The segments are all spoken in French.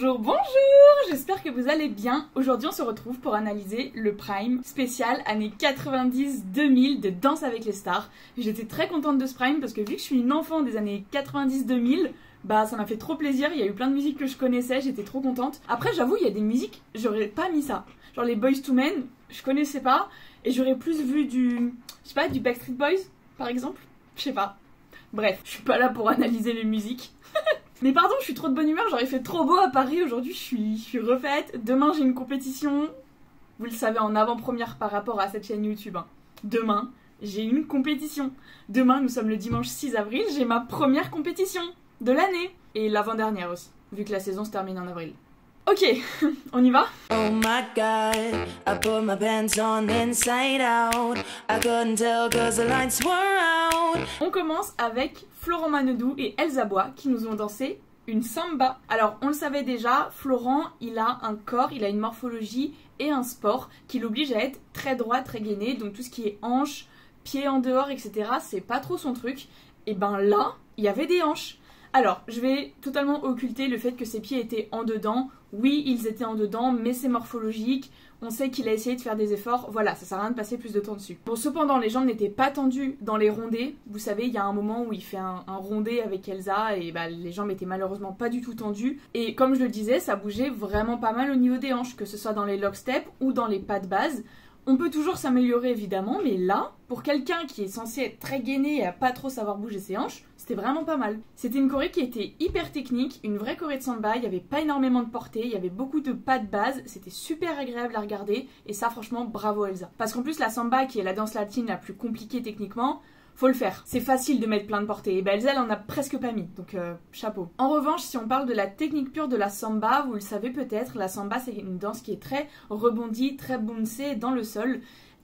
Bonjour, j'espère que vous allez bien. Aujourd'hui on se retrouve pour analyser le Prime spécial années 90-2000 de Danse avec les stars. J'étais très contente de ce Prime parce que vu que je suis une enfant des années 90-2000, bah ça m'a fait trop plaisir, il y a eu plein de musiques que je connaissais, j'étais trop contente. Après j'avoue il y a des musiques, j'aurais pas mis ça. Genre les Boyz II Men, je connaissais pas et j'aurais plus vu du, je sais pas, du Backstreet Boys par exemple, je sais pas. Bref, je suis pas là pour analyser les musiques. Mais pardon, je suis trop de bonne humeur, j'aurais fait trop beau à Paris aujourd'hui, je suis refaite. Demain j'ai une compétition, vous le savez en avant-première par rapport à cette chaîne YouTube. Demain, j'ai une compétition. Demain, nous sommes le dimanche 6 avril, j'ai ma première compétition de l'année. Et l'avant-dernière aussi, vu que la saison se termine en avril. Ok, on y va? Oh my god, I put my pants on inside out. I couldn't tell cause the lights were out. On commence avec Florent Manodou et Elsa Bois qui nous ont dansé une samba. Alors on le savait déjà, Florent il a un corps, il a une morphologie et un sport qui l'oblige à être très droit, très gainé. Donc tout ce qui est hanches, pieds en dehors, etc. c'est pas trop son truc. Et ben là, il y avait des hanches. Alors, je vais totalement occulter le fait que ses pieds étaient en dedans. Oui, ils étaient en dedans, mais c'est morphologique. On sait qu'il a essayé de faire des efforts. Voilà, ça sert à rien de passer plus de temps dessus. Bon, cependant, les jambes n'étaient pas tendues dans les rondés. Vous savez, il y a un moment où il fait un rondé avec Elsa et bah, les jambes étaient malheureusement pas du tout tendues. Et comme je le disais, ça bougeait vraiment pas mal au niveau des hanches, que ce soit dans les lockstep ou dans les pas de base. On peut toujours s'améliorer évidemment, mais là, pour quelqu'un qui est censé être très gainé et à pas trop savoir bouger ses hanches, c'était vraiment pas mal. C'était une choré qui était hyper technique, une vraie choré de samba, il n'y avait pas énormément de portée, il y avait beaucoup de pas de base, c'était super agréable à regarder, et ça franchement bravo Elsa. Parce qu'en plus la samba, qui est la danse latine la plus compliquée techniquement, faut le faire. C'est facile de mettre plein de portées. Et ben Elsa, elle en a presque pas mis. Donc, chapeau. En revanche, si on parle de la technique pure de la samba, vous le savez peut-être, la samba, c'est une danse qui est très rebondie, très bouncée dans le sol.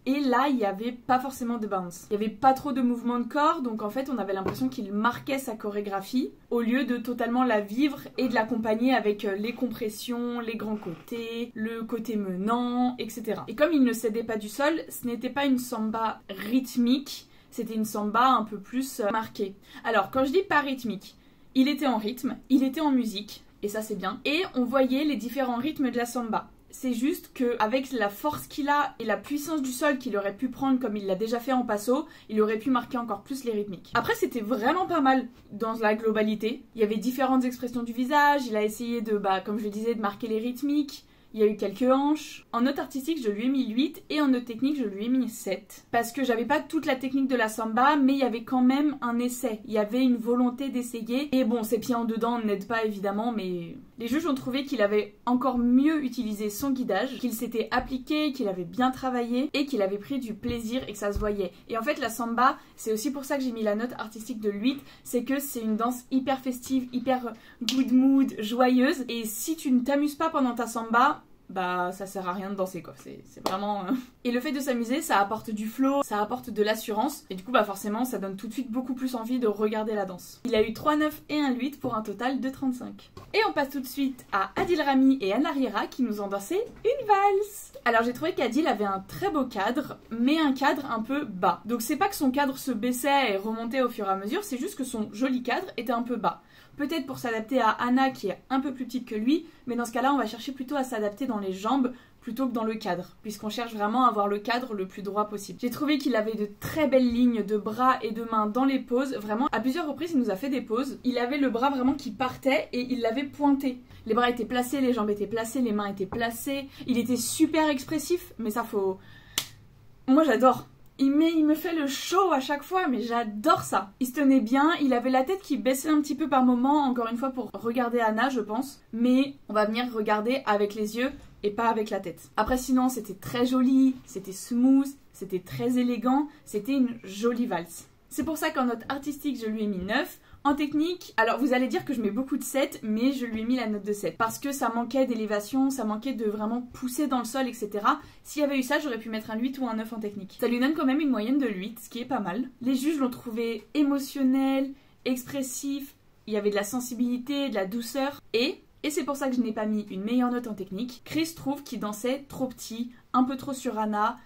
Et là, il n'y avait pas forcément de bounce. Il n'y avait pas trop de mouvement de corps, donc en fait, on avait l'impression qu'il marquait sa chorégraphie, au lieu de totalement la vivre et de l'accompagner avec les compressions, les grands côtés, le côté menant, etc. Et comme il ne cédait pas du sol, ce n'était pas une samba rythmique, c'était une samba un peu plus marquée. Alors, quand je dis pas rythmique, il était en rythme, il était en musique, et ça c'est bien, et on voyait les différents rythmes de la samba. C'est juste qu'avec la force qu'il a et la puissance du sol qu'il aurait pu prendre comme il l'a déjà fait en passo, il aurait pu marquer encore plus les rythmiques. Après, c'était vraiment pas mal dans la globalité. Il y avait différentes expressions du visage, il a essayé de, comme je le disais, de marquer les rythmiques. Il y a eu quelques hanches. En note artistique, je lui ai mis 8 et en note technique, je lui ai mis 7. Parce que j'avais pas toute la technique de la samba, mais il y avait quand même un essai. Il y avait une volonté d'essayer. Et bon, ses pieds en dedans n'aident pas évidemment, mais les juges ont trouvé qu'il avait encore mieux utilisé son guidage, qu'il s'était appliqué, qu'il avait bien travaillé et qu'il avait pris du plaisir et que ça se voyait. Et en fait, la samba, c'est aussi pour ça que j'ai mis la note artistique de 8, c'est que c'est une danse hyper festive, hyper good mood, joyeuse. Et si tu ne t'amuses pas pendant ta samba, bah ça sert à rien de danser quoi, c'est vraiment... Et le fait de s'amuser, ça apporte du flow, ça apporte de l'assurance, et du coup bah forcément ça donne tout de suite beaucoup plus envie de regarder la danse. Il a eu 3 9 et un 8 pour un total de 35. Et on passe tout de suite à Adil Rami et Anna Rira qui nous ont dansé une valse. Alors j'ai trouvé qu'Adil avait un très beau cadre, mais un cadre un peu bas. Donc c'est pas que son cadre se baissait et remontait au fur et à mesure, c'est juste que son joli cadre était un peu bas. Peut-être pour s'adapter à Anna qui est un peu plus petite que lui, mais dans ce cas-là, on va chercher plutôt à s'adapter dans les jambes plutôt que dans le cadre, puisqu'on cherche vraiment à avoir le cadre le plus droit possible. J'ai trouvé qu'il avait de très belles lignes de bras et de mains dans les poses, vraiment, à plusieurs reprises, il nous a fait des poses. Il avait le bras vraiment qui partait et il l'avait pointé. Les bras étaient placés, les jambes étaient placées, les mains étaient placées. Il était super expressif, mais ça faut... Moi j'adore. Il me fait le show à chaque fois, mais j'adore ça. Il se tenait bien, il avait la tête qui baissait un petit peu par moment, encore une fois pour regarder Anna, je pense. Mais on va venir regarder avec les yeux et pas avec la tête. Après sinon, c'était très joli, c'était smooth, c'était très élégant, c'était une jolie valse. C'est pour ça qu'en note artistique, je lui ai mis 9. En technique, alors vous allez dire que je mets beaucoup de 7, mais je lui ai mis la note de 7. Parce que ça manquait d'élévation, ça manquait de vraiment pousser dans le sol, etc. S'il y avait eu ça, j'aurais pu mettre un 8 ou un 9 en technique. Ça lui donne quand même une moyenne de 8, ce qui est pas mal. Les juges l'ont trouvé émotionnel, expressif, il y avait de la sensibilité, de la douceur, et c'est pour ça que je n'ai pas mis une meilleure note en technique. Chris trouve qu'il dansait trop petit, un peu trop sur Anna.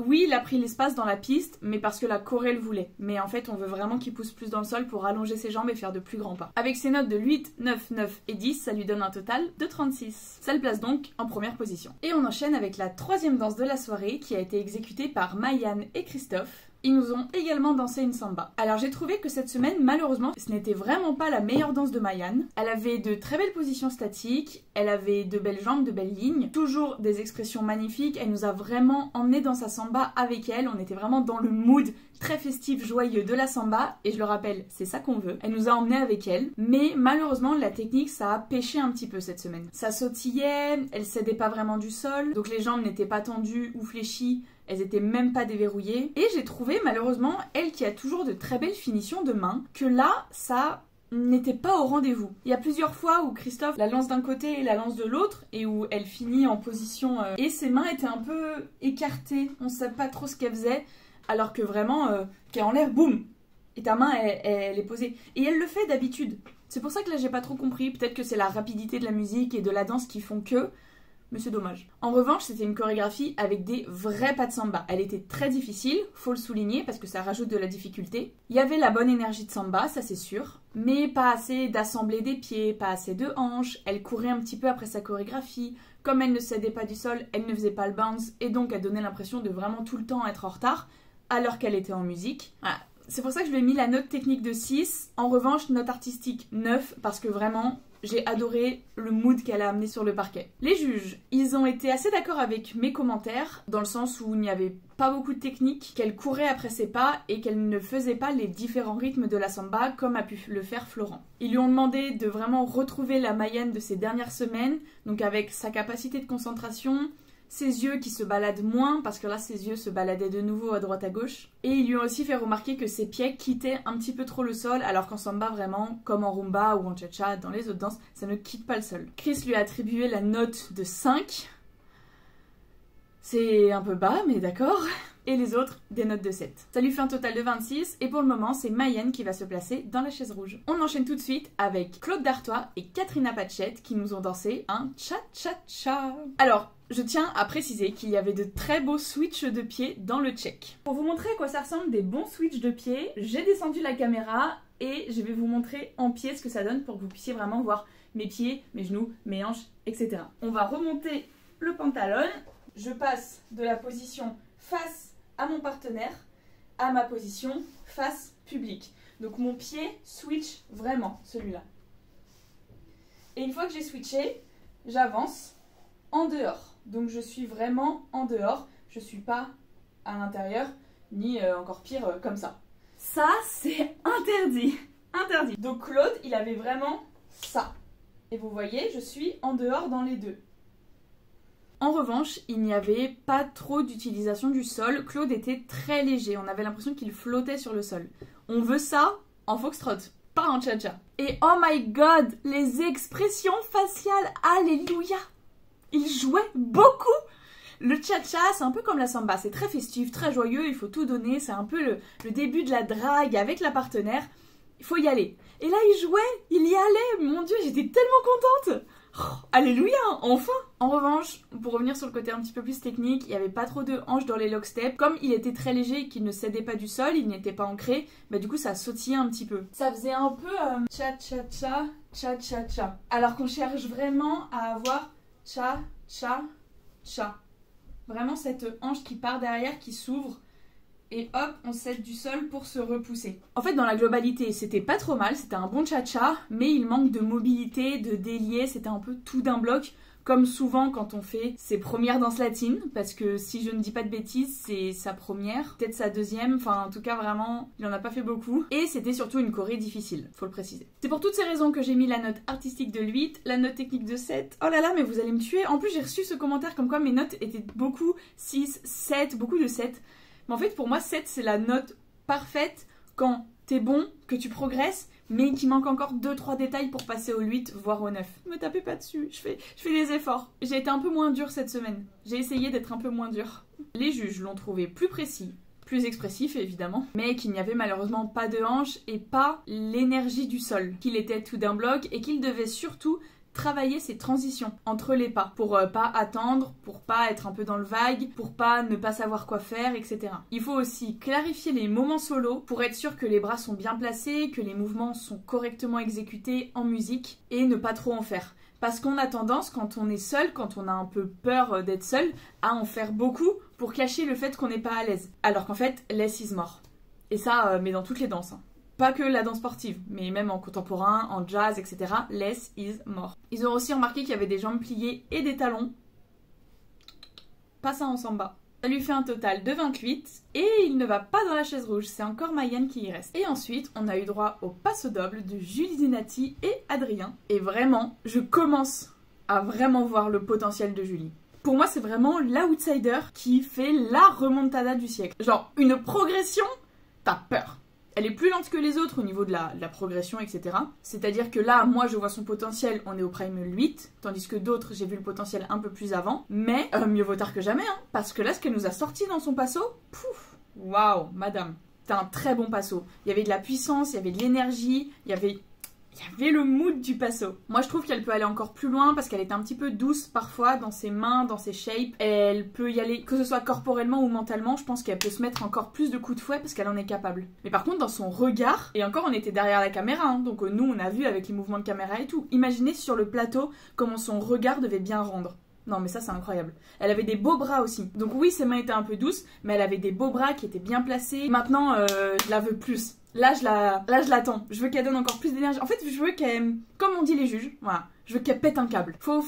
Oui, il a pris l'espace dans la piste, mais parce que la choré le voulait. Mais en fait, on veut vraiment qu'il pousse plus dans le sol pour allonger ses jambes et faire de plus grands pas. Avec ses notes de 8, 9, 9 et 10, ça lui donne un total de 36. Ça le place donc en première position. Et on enchaîne avec la troisième danse de la soirée qui a été exécutée par Mayan et Christophe. Ils nous ont également dansé une samba. Alors j'ai trouvé que cette semaine, malheureusement, ce n'était vraiment pas la meilleure danse de Mayan. Elle avait de très belles positions statiques, elle avait de belles jambes, de belles lignes, toujours des expressions magnifiques, elle nous a vraiment emmenés dans sa samba avec elle, on était vraiment dans le mood très festif, joyeux de la samba, et je le rappelle, c'est ça qu'on veut. Elle nous a emmenés avec elle, mais malheureusement, la technique, ça a pêché un petit peu cette semaine. Ça sautillait, elle cédait pas vraiment du sol, donc les jambes n'étaient pas tendues ou fléchies, elles étaient même pas déverrouillées. Et j'ai trouvé, malheureusement, elle qui a toujours de très belles finitions de main, que là, ça n'était pas au rendez-vous. Il y a plusieurs fois où Christophe la lance d'un côté et la lance de l'autre, et où elle finit en position... Et ses mains étaient un peu écartées, on sait pas trop ce qu'elle faisait, alors que vraiment, qu'elle est en l'air, boum, et ta main, elle est posée. Et elle le fait d'habitude. C'est pour ça que là, j'ai pas trop compris. Peut-être que c'est la rapidité de la musique et de la danse qui font que... mais c'est dommage. En revanche, c'était une chorégraphie avec des vrais pas de samba. Elle était très difficile, faut le souligner parce que ça rajoute de la difficulté. Il y avait la bonne énergie de samba, ça c'est sûr, mais pas assez d'assembler des pieds, pas assez de hanches. Elle courait un petit peu après sa chorégraphie. Comme elle ne cédait pas du sol, elle ne faisait pas le bounce et donc elle donnait l'impression de vraiment tout le temps être en retard alors qu'elle était en musique. Voilà. C'est pour ça que je lui ai mis la note technique de 6. En revanche, note artistique 9 parce que vraiment... j'ai adoré le mood qu'elle a amené sur le parquet. Les juges, ils ont été assez d'accord avec mes commentaires, dans le sens où il n'y avait pas beaucoup de technique, qu'elle courait après ses pas et qu'elle ne faisait pas les différents rythmes de la samba comme a pu le faire Florent. Ils lui ont demandé de vraiment retrouver la Mayan de ces dernières semaines, donc avec sa capacité de concentration, ses yeux qui se baladent moins, parce que là ses yeux se baladaient de nouveau à droite à gauche. Et ils lui ont aussi fait remarquer que ses pieds quittaient un petit peu trop le sol, alors qu'en samba vraiment, comme en rumba ou en cha-cha, dans les autres danses, ça ne quitte pas le sol. Chris lui a attribué la note de 5. C'est un peu bas, mais d'accord. Et les autres, des notes de 7. Ça lui fait un total de 26, et pour le moment, c'est Mayan qui va se placer dans la chaise rouge. On enchaîne tout de suite avec Claude Dartois et Katrina Patchett qui nous ont dansé un cha-cha-cha. Alors, je tiens à préciser qu'il y avait de très beaux switches de pieds dans le check. Pour vous montrer à quoi ça ressemble des bons switches de pieds, j'ai descendu la caméra et je vais vous montrer en pied ce que ça donne pour que vous puissiez vraiment voir mes pieds, mes genoux, mes hanches, etc. On va remonter le pantalon. Je passe de la position face à mon partenaire à ma position face public. Donc mon pied switch vraiment, celui-là. Et une fois que j'ai switché, j'avance en dehors. Donc je suis vraiment en dehors, je suis pas à l'intérieur, ni encore pire comme ça. Ça, c'est interdit. Interdit. Donc Claude, il avait vraiment ça. Et vous voyez, je suis en dehors dans les deux. En revanche, il n'y avait pas trop d'utilisation du sol. Claude était très léger, on avait l'impression qu'il flottait sur le sol. On veut ça en foxtrot, pas en cha-cha. Et oh my god, les expressions faciales, alléluia! Il jouait beaucoup. Le cha-cha, c'est un peu comme la samba, c'est très festif, très joyeux, il faut tout donner, c'est un peu le début de la drague avec la partenaire. Il faut y aller. Et là, il jouait, il y allait, mon Dieu, j'étais tellement contente. Oh, alléluia, enfin. En revanche, pour revenir sur le côté un petit peu plus technique, il n'y avait pas trop de hanches dans les locksteps. Comme il était très léger et qu'il ne cédait pas du sol, il n'était pas ancré, bah du coup ça sautillait un petit peu. Ça faisait un peu cha-cha-cha, cha-cha-cha. Alors qu'on cherche vraiment à avoir cha-cha-cha. Vraiment cette hanche qui part derrière, qui s'ouvre. Et hop, on cède du sol pour se repousser. En fait, dans la globalité, c'était pas trop mal, c'était un bon cha-cha, mais il manque de mobilité, de délié, c'était un peu tout d'un bloc, comme souvent quand on fait ses premières danses latines, parce que si je ne dis pas de bêtises, c'est sa première, peut-être sa deuxième, enfin en tout cas vraiment, il en a pas fait beaucoup. Et c'était surtout une choré difficile, faut le préciser. C'est pour toutes ces raisons que j'ai mis la note artistique de 8, la note technique de 7. Oh là là, mais vous allez me tuer. En plus, j'ai reçu ce commentaire comme quoi mes notes étaient beaucoup 6, 7, beaucoup de 7. Mais en fait, pour moi, 7, c'est la note parfaite quand t'es bon, que tu progresses, mais qu'il manque encore 2-3 détails pour passer au 8, voire au 9. Me tapez pas dessus, je fais des efforts. J'ai été un peu moins dure cette semaine. J'ai essayé d'être un peu moins dure. Les juges l'ont trouvé plus précis, plus expressif évidemment, mais qu'il n'y avait malheureusement pas de hanche et pas l'énergie du sol. Qu'il était tout d'un bloc et qu'il devait surtout travailler ses transitions entre les pas pour pas attendre, pour pas être un peu dans le vague, pour pas ne pas savoir quoi faire, etc. Il faut aussi clarifier les moments solo pour être sûr que les bras sont bien placés, que les mouvements sont correctement exécutés en musique et ne pas trop en faire. Parce qu'on a tendance, quand on est seul, quand on a un peu peur d'être seul, à en faire beaucoup pour cacher le fait qu'on n'est pas à l'aise. Alors qu'en fait, less is more. Et ça, mais dans toutes les danses. Hein. Pas que la danse sportive, mais même en contemporain, en jazz, etc. Less is more. Ils ont aussi remarqué qu'il y avait des jambes pliées et des talons. Pas ça en samba. Ça lui fait un total de 28 et il ne va pas dans la chaise rouge, c'est encore Mayenne qui y reste. Et ensuite, on a eu droit au passo doble de Julie Zenati et Adrien. Et vraiment, je commence à vraiment voir le potentiel de Julie. Pour moi, c'est vraiment l'outsider qui fait la remontada du siècle. Genre, une progression, t'as peur. Elle est plus lente que les autres au niveau de la progression, etc. C'est-à-dire que là, moi, je vois son potentiel, on est au prime 8, tandis que d'autres, j'ai vu le potentiel un peu plus avant. Mais mieux vaut tard que jamais, hein, parce que là, ce qu'elle nous a sorti dans son passo, pouf, waouh, madame, c'était un très bon passo. Il y avait de la puissance, il y avait de l'énergie, il y avait le mood du passo. Moi, je trouve qu'elle peut aller encore plus loin parce qu'elle est un petit peu douce parfois dans ses mains, dans ses shapes. Elle peut y aller, que ce soit corporellement ou mentalement, je pense qu'elle peut se mettre encore plus de coups de fouet parce qu'elle en est capable. Mais par contre, dans son regard, et encore on était derrière la caméra, hein, donc nous on a vu avec les mouvements de caméra et tout. Imaginez sur le plateau comment son regard devait bien rendre. Non mais ça c'est incroyable. Elle avait des beaux bras aussi. Donc oui, ses mains étaient un peu douces, mais elle avait des beaux bras qui étaient bien placés. Maintenant, je la veux plus. Là, je l'attends. Je veux qu'elle donne encore plus d'énergie. En fait, je veux qu'elle, comme on dit les juges, voilà, je veux qu'elle pète un câble. Faut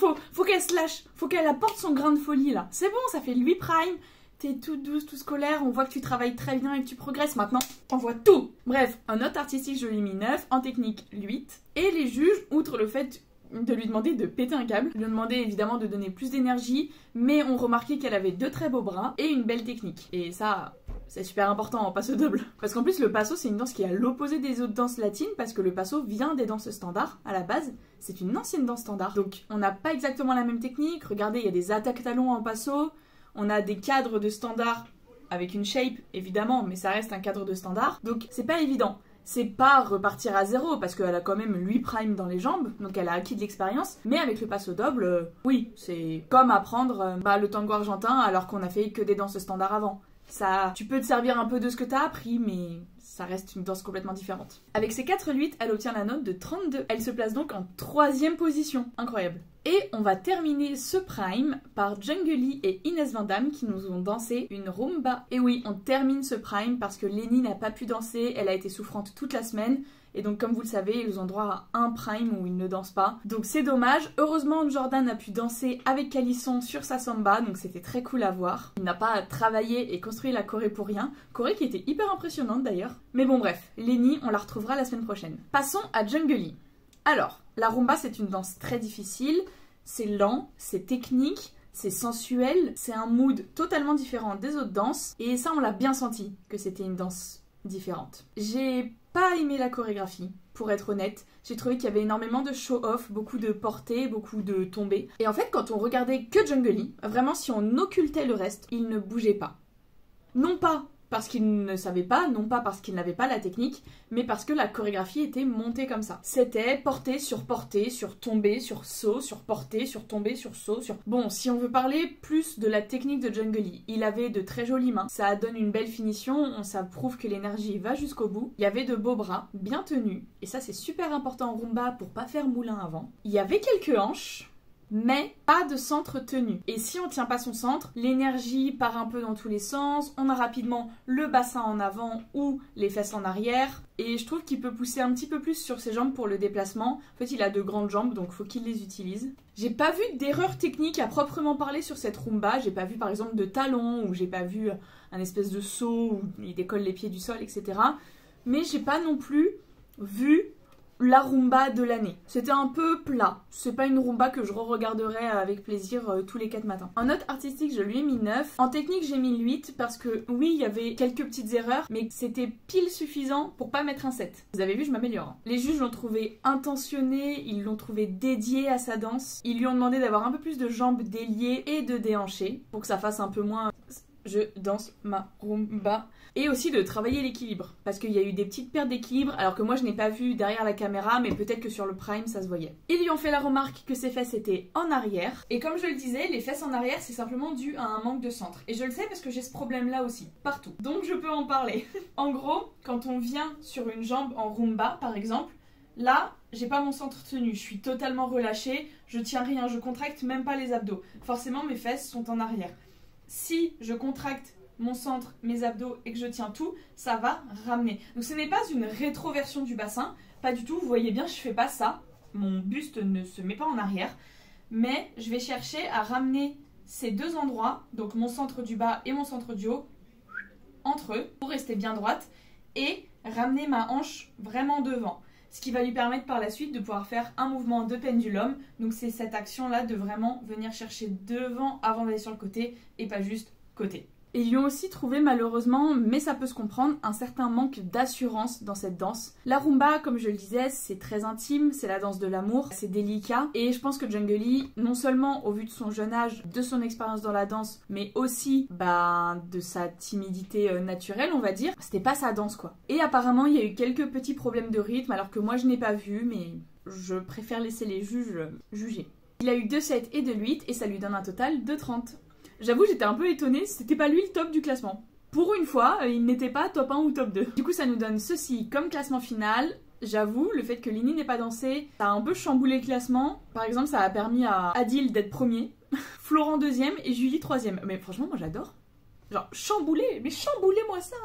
qu'elle se lâche. Faut qu'elle apporte son grain de folie, là. C'est bon, ça fait 8 prime. T'es toute douce, tout scolaire. On voit que tu travailles très bien et que tu progresses. Maintenant, t'envoies tout. Bref, en note artistique, je lui ai mis 9. En technique, 8. Et les juges, outre le fait de lui demander de péter un câble, lui demander évidemment de donner plus d'énergie, mais on remarquait qu'elle avait 2 très beaux bras et une belle technique. Et ça, c'est super important en passo double. Parce qu'en plus, le passo, c'est une danse qui est à l'opposé des autres danses latines, parce que le passo vient des danses standards, à la base. C'est une ancienne danse standard. Donc, on n'a pas exactement la même technique. Regardez, il y a des attaques talons en passo, on a des cadres de standard avec une shape, évidemment, mais ça reste un cadre de standard. Donc, c'est pas évident. C'est pas repartir à zéro parce qu'elle a quand même 8 prime dans les jambes, donc elle a acquis de l'expérience. Mais avec le passo double, oui, c'est comme apprendre le tango argentin alors qu'on a fait que des danses standards avant. Ça, tu peux te servir un peu de ce que t'as appris, mais ça reste une danse complètement différente. Avec ses 4-8, elle obtient la note de 32. Elle se place donc en 3e position. Incroyable. Et on va terminer ce prime par Jungly et Inès Van Damme qui nous ont dansé une rumba. Et oui, on termine ce prime parce que Lenny n'a pas pu danser, elle a été souffrante toute la semaine. Et donc comme vous le savez, ils ont droit à un prime où ils ne dansent pas. Donc c'est dommage. Heureusement, Jordan a pu danser avec Calisson sur sa samba, donc c'était très cool à voir. Il n'a pas travaillé et construit la choré pour rien. Choré qui était hyper impressionnante d'ailleurs. Mais bon bref, Lenny, on la retrouvera la semaine prochaine. Passons à Jungly. Alors, la rumba c'est une danse très difficile. C'est lent, c'est technique, c'est sensuel. C'est un mood totalement différent des autres danses. Et ça, on l'a bien senti que c'était une danse différente. J'ai pas aimé la chorégraphie, pour être honnête. J'ai trouvé qu'il y avait énormément de show-off, beaucoup de portées, beaucoup de tombées. Et en fait, quand on regardait que Jungly, vraiment si on occultait le reste, il ne bougeait pas. Non pas parce qu'il ne savait pas, non pas parce qu'il n'avait pas la technique, mais parce que la chorégraphie était montée comme ça. C'était portée, sur tombée, sur saut, sur portée, sur tombée, sur saut, sur... Bon, si on veut parler plus de la technique de Jungly, il avait de très jolies mains, ça donne une belle finition, ça prouve que l'énergie va jusqu'au bout. Il y avait de beaux bras, bien tenus, et ça c'est super important en rumba pour pas faire moulin avant. Il y avait quelques hanches, mais pas de centre tenu. Et si on tient pas son centre, l'énergie part un peu dans tous les sens, on a rapidement le bassin en avant ou les fesses en arrière, et je trouve qu'il peut pousser un petit peu plus sur ses jambes pour le déplacement. En fait, il a de grandes jambes, donc faut qu'il les utilise. J'ai pas vu d'erreur technique à proprement parler sur cette rumba, j'ai pas vu par exemple de talons, ou j'ai pas vu un espèce de saut, où il décolle les pieds du sol, etc. Mais j'ai pas non plus vu la rumba de l'année. C'était un peu plat. C'est pas une rumba que je re-regarderais avec plaisir tous les 4 matins. En note artistique, je lui ai mis 9. En technique, j'ai mis 8 parce que oui, il y avait quelques petites erreurs, mais c'était pile suffisant pour pas mettre un 7. Vous avez vu, je m'améliore. Hein. Les juges l'ont trouvé intentionné, ils l'ont trouvé dédié à sa danse. Ils lui ont demandé d'avoir un peu plus de jambes déliées et de déhanchées pour que ça fasse un peu moins... je danse ma rumba. Et aussi de travailler l'équilibre, parce qu'il y a eu des petites pertes d'équilibre, alors que moi je n'ai pas vu derrière la caméra, mais peut-être que sur le prime ça se voyait. Ils lui ont fait la remarque que ses fesses étaient en arrière, et comme je le disais, les fesses en arrière c'est simplement dû à un manque de centre. Et je le sais parce que j'ai ce problème là aussi, partout. Donc je peux en parler. En gros, quand on vient sur une jambe en rumba par exemple, là, j'ai pas mon centre tenu, je suis totalement relâchée, je tiens rien, je contracte même pas les abdos. Forcément mes fesses sont en arrière. Si je contracte mon centre, mes abdos et que je tiens tout, ça va ramener. Donc ce n'est pas une rétroversion du bassin, pas du tout, vous voyez bien, je fais pas ça. Mon buste ne se met pas en arrière, mais je vais chercher à ramener ces deux endroits, donc mon centre du bas et mon centre du haut, entre eux, pour rester bien droite, et ramener ma hanche vraiment devant. Ce qui va lui permettre par la suite de pouvoir faire un mouvement de pendulum. Donc c'est cette action-là de vraiment venir chercher devant avant d'aller sur le côté et pas juste côté. Et ils lui ont aussi trouvé malheureusement, mais ça peut se comprendre, un certain manque d'assurance dans cette danse. La rumba, comme je le disais, c'est très intime, c'est la danse de l'amour, c'est délicat. Et je pense que Jungle Lee, non seulement au vu de son jeune âge, de son expérience dans la danse, mais aussi de sa timidité naturelle, on va dire, c'était pas sa danse quoi. Et apparemment, il y a eu quelques petits problèmes de rythme, alors que moi je n'ai pas vu, mais je préfère laisser les juges juger. Il a eu 2 7 et 2 8 et ça lui donne un total de 30. J'avoue, j'étais un peu étonnée, c'était pas lui le top du classement. Pour une fois, il n'était pas top 1 ou top 2. Du coup, ça nous donne ceci comme classement final. J'avoue, le fait que Lini n'ait pas dansé, ça a un peu chamboulé le classement. Par exemple, ça a permis à Adil d'être premier, Florent deuxième et Julie troisième. Mais franchement, moi j'adore. Genre, chamboulé, mais chamboulez-moi ça.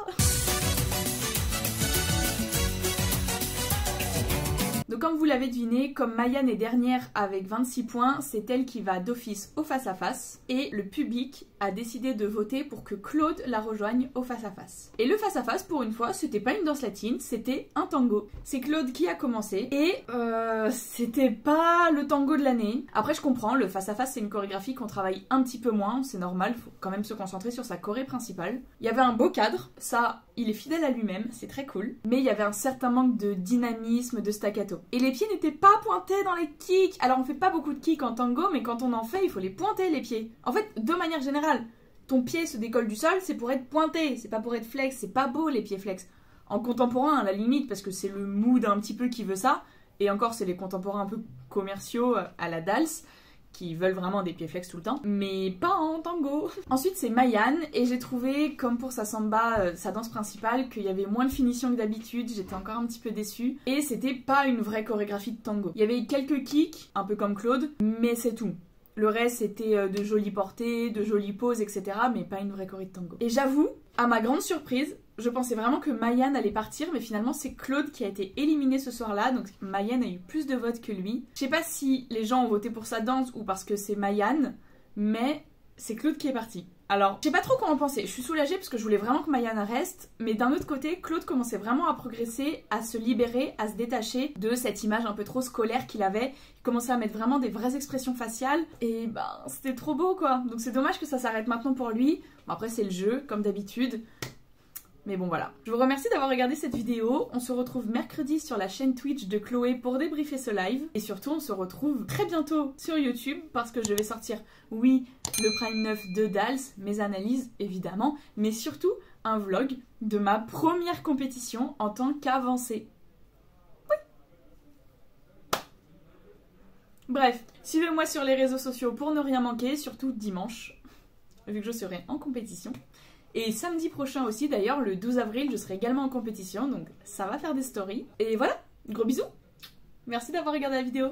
Donc comme vous l'avez deviné, comme Mayan est dernière avec 26 points, c'est elle qui va d'office au face-à-face. Et le public a décidé de voter pour que Claude la rejoigne au face-à-face. Et le face-à-face, pour une fois, c'était pas une danse latine, c'était un tango. C'est Claude qui a commencé et c'était pas le tango de l'année. Après je comprends, le face-à-face c'est une chorégraphie qu'on travaille un petit peu moins, c'est normal, faut quand même se concentrer sur sa choré principale. Il y avait un beau cadre, ça, il est fidèle à lui-même, c'est très cool. Mais il y avait un certain manque de dynamisme, de staccato. Et les pieds n'étaient pas pointés dans les kicks. Alors on fait pas beaucoup de kicks en tango, mais quand on en fait, il faut les pointer les pieds. En fait, de manière générale, ton pied se décolle du sol, c'est pour être pointé, c'est pas pour être flex, c'est pas beau les pieds flex. En contemporain, à la limite, parce que c'est le mood un petit peu qui veut ça, et encore c'est les contemporains un peu commerciaux à la Dals, qui veulent vraiment des pieds flex tout le temps, mais pas en tango. Ensuite c'est Mayan, et j'ai trouvé, comme pour sa samba, sa danse principale, qu'il y avait moins de finition que d'habitude, j'étais encore un petit peu déçue, et c'était pas une vraie chorégraphie de tango. Il y avait quelques kicks, un peu comme Claude, mais c'est tout. Le reste c'était de jolies portées, de jolies poses, etc., mais pas une vraie choré de tango. Et j'avoue, à ma grande surprise, je pensais vraiment que Mayan allait partir, mais finalement c'est Claude qui a été éliminé ce soir-là, donc Mayan a eu plus de votes que lui. Je sais pas si les gens ont voté pour sa danse ou parce que c'est Mayan, mais c'est Claude qui est parti. Alors, je sais pas trop quoi en penser, je suis soulagée parce que je voulais vraiment que Mayan reste, mais d'un autre côté, Claude commençait vraiment à progresser, à se libérer, à se détacher de cette image un peu trop scolaire qu'il avait. Il commençait à mettre vraiment des vraies expressions faciales, et c'était trop beau quoi. Donc c'est dommage que ça s'arrête maintenant pour lui. Bon après c'est le jeu, comme d'habitude. Mais bon voilà. Je vous remercie d'avoir regardé cette vidéo. On se retrouve mercredi sur la chaîne Twitch de Chloé pour débriefer ce live. Et surtout on se retrouve très bientôt sur YouTube parce que je vais sortir, oui, le Prime 9 de Dals, mes analyses évidemment, mais surtout un vlog de ma première compétition en tant qu'avancée. Oui. Bref, suivez-moi sur les réseaux sociaux pour ne rien manquer, surtout dimanche, vu que je serai en compétition. Et samedi prochain aussi, d'ailleurs, le 12 avril, je serai également en compétition, donc ça va faire des stories. Et voilà, gros bisous. Merci d'avoir regardé la vidéo.